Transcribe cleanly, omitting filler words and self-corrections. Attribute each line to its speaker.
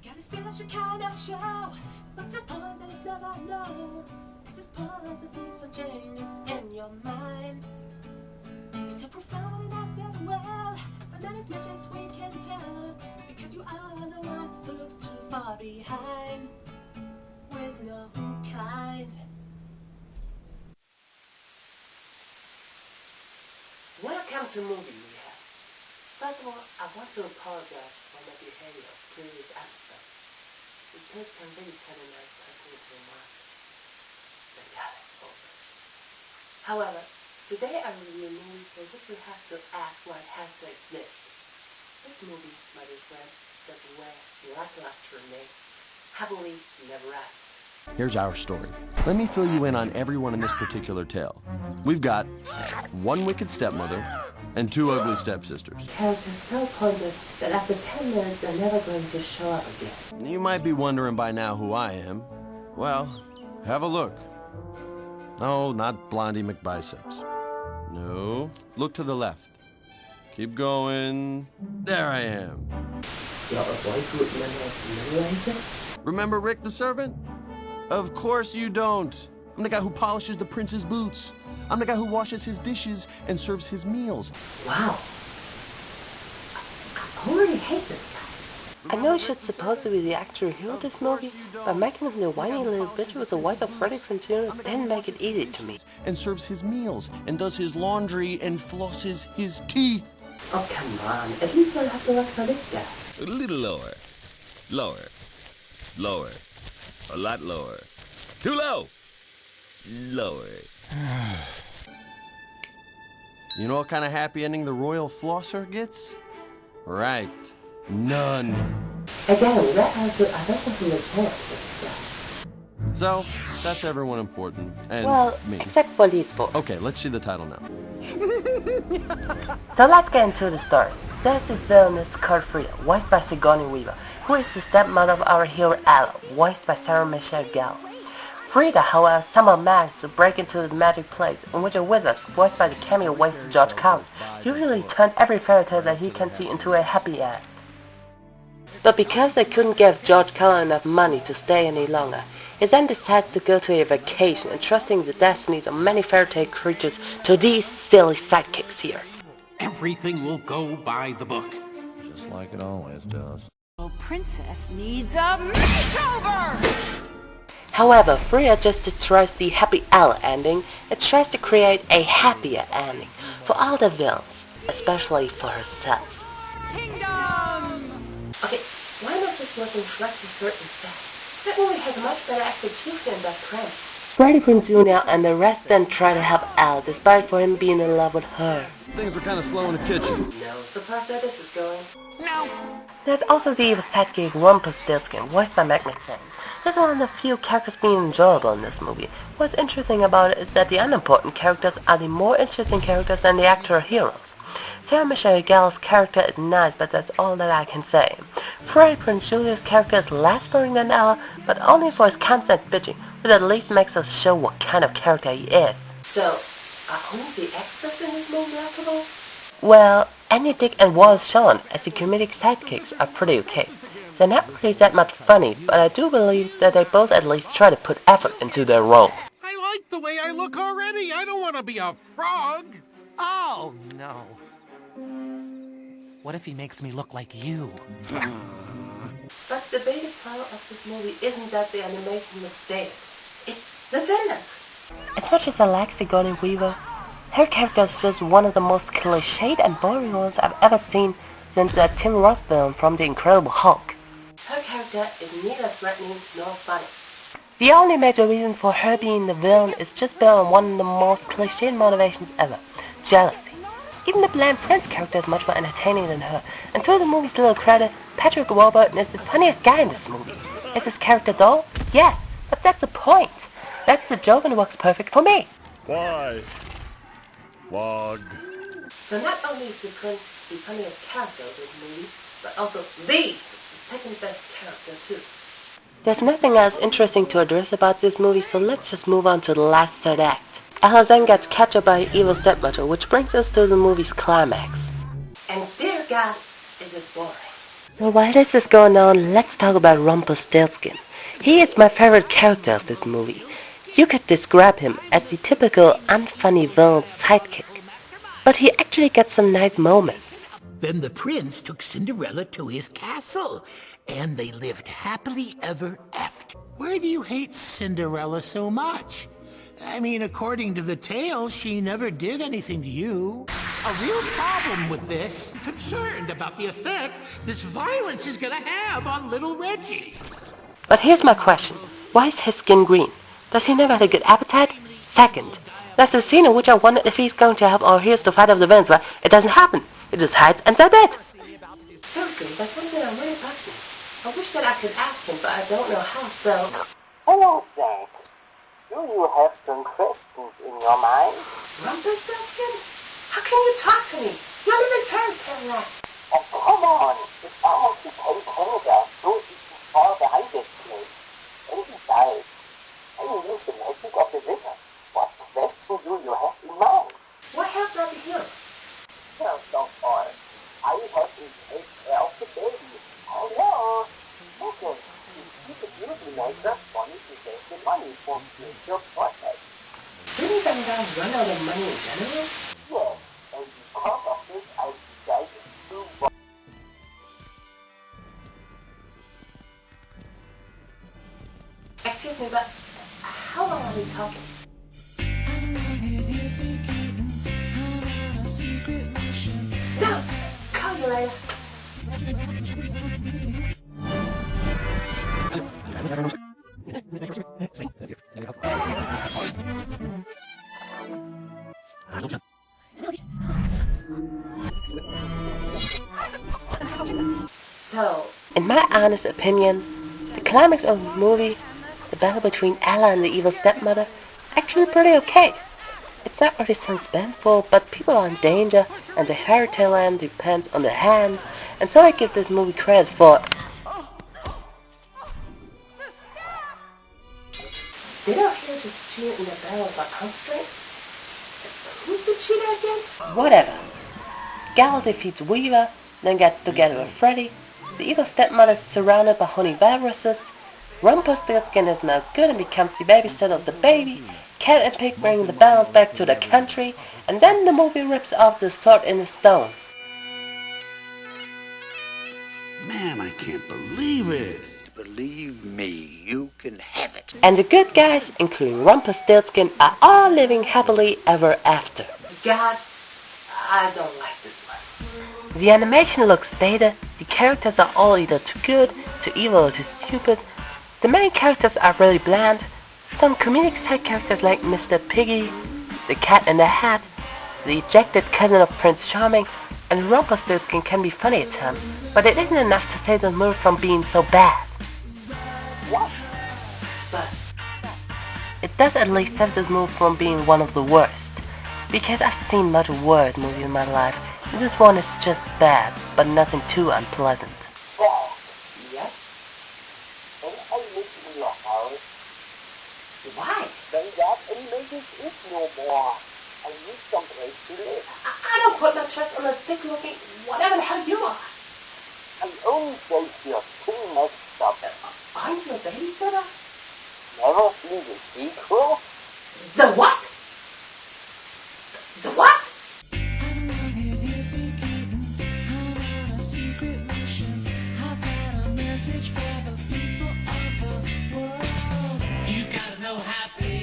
Speaker 1: got a special kind of show. What's the point that it's never know? It's this point to be so genius in your mind. It's so profound and that's it well, but not as much as we can tell, because you are the one who looks too far behind, with no kind. Welcome to Movie Rehab. First of all, I want to apologize for my behavior of previous episodes. This place can really turn a nice person into a monster. But yeah, that's over. However, today I will review a movie for which we have to ask why it has to exist. This movie, my dear friends, does a lackluster name. Happily Never After.
Speaker 2: Here's our story. Let me fill you in on everyone in this particular tale. We've got one wicked stepmother and two ugly stepsisters.
Speaker 1: Characters so pointless that after 10 minutes they're never going to show up again.
Speaker 2: You might be wondering by now who I am. Well, have a look. No, not Blondie McBiceps. No, look to the left. Keep going. There I am.
Speaker 1: You're a boy who remembers Middle Ages?
Speaker 2: Remember Rick the servant? Of course you don't. I'm the guy who polishes the prince's boots. I'm the guy who washes his dishes and serves his meals.
Speaker 1: Wow. I already hate this guy.
Speaker 3: I know she's supposed to be the actual hero of this movie, but making him the whiny little bitch with the voice of Freddie Prinze Jr. didn't make it easy to me.
Speaker 2: And serves his meals, and does his laundry, and flosses his teeth.
Speaker 1: Oh, come on. At least I'll have to work for this guy.
Speaker 4: A little lower. Lower. Lower. A lot lower. Too low. Lower.
Speaker 2: You know what kind of happy ending the royal flosser gets? Right. None.
Speaker 1: Again, that answer, I don't think he was
Speaker 2: So, that's everyone important. And
Speaker 3: Well,
Speaker 2: me.
Speaker 3: except for these four.
Speaker 2: Okay, let's see the title now.
Speaker 3: So let's get into the story. There's this villainess called Frida, voiced by Sigourney Weaver, who is the stepmother of our hero Ella, voiced by Sarah Michelle Gellar. Frida, however, somehow managed to break into the magic place in which a wizard, voiced by the cameo voice of George Carlin, usually turns every fairy tale that he can see into a happy end. But because they couldn't give George Carlin enough money to stay any longer, he then decides to go to a vacation, entrusting the destinies of many fairy tale creatures to these silly sidekicks here.
Speaker 5: Everything will go by the book.
Speaker 2: Just like it always does.
Speaker 6: Oh, princess needs a makeover!
Speaker 3: However, Frida just destroys the happy Ella ending and tries to create a happier ending for all the villains, especially for herself.
Speaker 6: Kingdom!
Speaker 1: Okay, why not just let them select a certain set? That movie has much better execution than Prince.
Speaker 3: Freddie Prinze Jr. and the rest then try to help Ella despite for him being in love with her.
Speaker 2: Things were kind of slow in the kitchen.
Speaker 1: No surprise where this is going.
Speaker 5: No.
Speaker 3: There's also the evil sidekick Rumpelstiltskin, voiced by Meg McShane. This is one of the few characters being enjoyable in this movie. What's interesting about it is that the unimportant characters are the more interesting characters than the actual heroes. Sarah Michelle Gellar's character is nice, but that's all that I can say. Freddie Prinze Jr.'s character is less boring than Ella, but only for his constant bitching, which at least makes us show what kind of character he is.
Speaker 1: So, are only the extras in this movie likable?
Speaker 3: Well, Andy, Dick, and Wallace Shawn as the comedic sidekicks are pretty okay. They're not really that much funny, but I do believe that they both at least try to put effort into their role.
Speaker 5: I like the way I look already. I don't want to be a frog.
Speaker 7: Oh, no. What if he makes me look like you?
Speaker 1: But the biggest problem of this movie isn't that the animation looks dated. It's the villain.
Speaker 3: As much as I like Sigourney Weaver, her character is just one of the most cliched and boring ones I've ever seen since that Tim Roth film from The Incredible Hulk.
Speaker 1: Her character is neither threatening nor funny.
Speaker 3: The only major reason for her being the villain is just built on one of the most cliched motivations ever, jealousy. Even the bland Prince character is much more entertaining than her, and to the movie's little credit, Patrick Warburton is the funniest guy in this movie. Is his character dull? Yes, but that's the point. That's the joke and it works perfect for me.
Speaker 4: Why? Wog.
Speaker 1: So not only is the Prince the funniest character of this movie, but also the second best character too.
Speaker 3: There's nothing else interesting to address about this movie, so let's just move on to the last third act. Ella then gets captured by an evil stepmother, which brings us to the movie's climax.
Speaker 1: And dear God, is it boring.
Speaker 3: So while this is going on, let's talk about Rumpelstiltskin. He is my favorite character of this movie. You could describe him as the typical unfunny villain sidekick, but he actually gets some nice moments.
Speaker 8: Then the prince took Cinderella to his castle, and they lived happily ever after. Why do you hate Cinderella so much? I mean, according to the tale, she never did anything to you. A real problem with this. Concerned about the effect this violence is gonna have on little Reggie.
Speaker 3: But here's my question. Why is his skin green? Does he never have a good appetite? Second, that's the scene in which I wondered if he's going to help our heroes to fight off the villains, but it doesn't happen. It just hides and that's it.
Speaker 1: Seriously, that's one thing I'm really bugs me. I wish that I could ask him, but I don't know how, so...
Speaker 3: Hello, Zack. Do you have some questions in your mind?
Speaker 1: Rumpelstiltskin? How can you talk to me? You live in fairy tale land.
Speaker 3: Oh, come on. It's almost become Canada, so it's too far behind this place. And besides, I use the magic of the wizard. What question do you have in mind?
Speaker 1: What help that here?
Speaker 3: Well, so far, I have to take care of the baby. Hello. Okay, you keep it really nice up for me to save the money for future projects.
Speaker 1: Didn't them guys run out of money in general?
Speaker 3: Yes, and because of this, I decided to...
Speaker 1: Excuse me, but how long are we talking? No! Call you later. So,
Speaker 3: in my honest opinion, the climax of the movie, the battle between Ella and the evil stepmother, actually pretty okay. It's not really suspenseful, but people are in danger, and the fairy tale land depends on the hand, and so I give this movie credit for...
Speaker 1: did our hero just cheat in the battle of our constraint? Who's the cheater again?
Speaker 3: whatever. Gal defeats Weaver, then gets together with Freddy. The evil stepmother is surrounded by honey viruses. Rumpelstiltskin is now good and becomes the babysitter of the baby. Cat and Pig bring the balance back to the country, and then the movie rips off the sword in the stone.
Speaker 8: Man, I can't believe it.
Speaker 9: Believe me, you can have it.
Speaker 3: And the good guys, including Rumpelstiltskin, are all living happily ever after.
Speaker 1: God, I don't like this one.
Speaker 3: The animation looks dated, the characters are all either too good, too evil, or too stupid. The main characters are really bland. Some comedic side characters like Mr. Piggy, the Cat in the Hat, the ejected cousin of Prince Charming, and Rumpelstiltskin can be funny at times, but it isn't enough to save the movie from being so bad.
Speaker 1: What? But
Speaker 3: it does at least save this movie from being one of the worst, because I've seen much worse movies in my life, and this one is just bad, but nothing too unpleasant.
Speaker 1: yes?
Speaker 3: Can I live in your house?
Speaker 1: Why?
Speaker 3: When that animation is no more, I need some place to live.
Speaker 1: I don't put my trust on a stick-looking whatever the hell you are.
Speaker 3: I only gave you 2 next job.
Speaker 1: Aren't you a babysitter?
Speaker 3: Never seen the sequel?
Speaker 1: The what? The what?
Speaker 10: You gotta know happy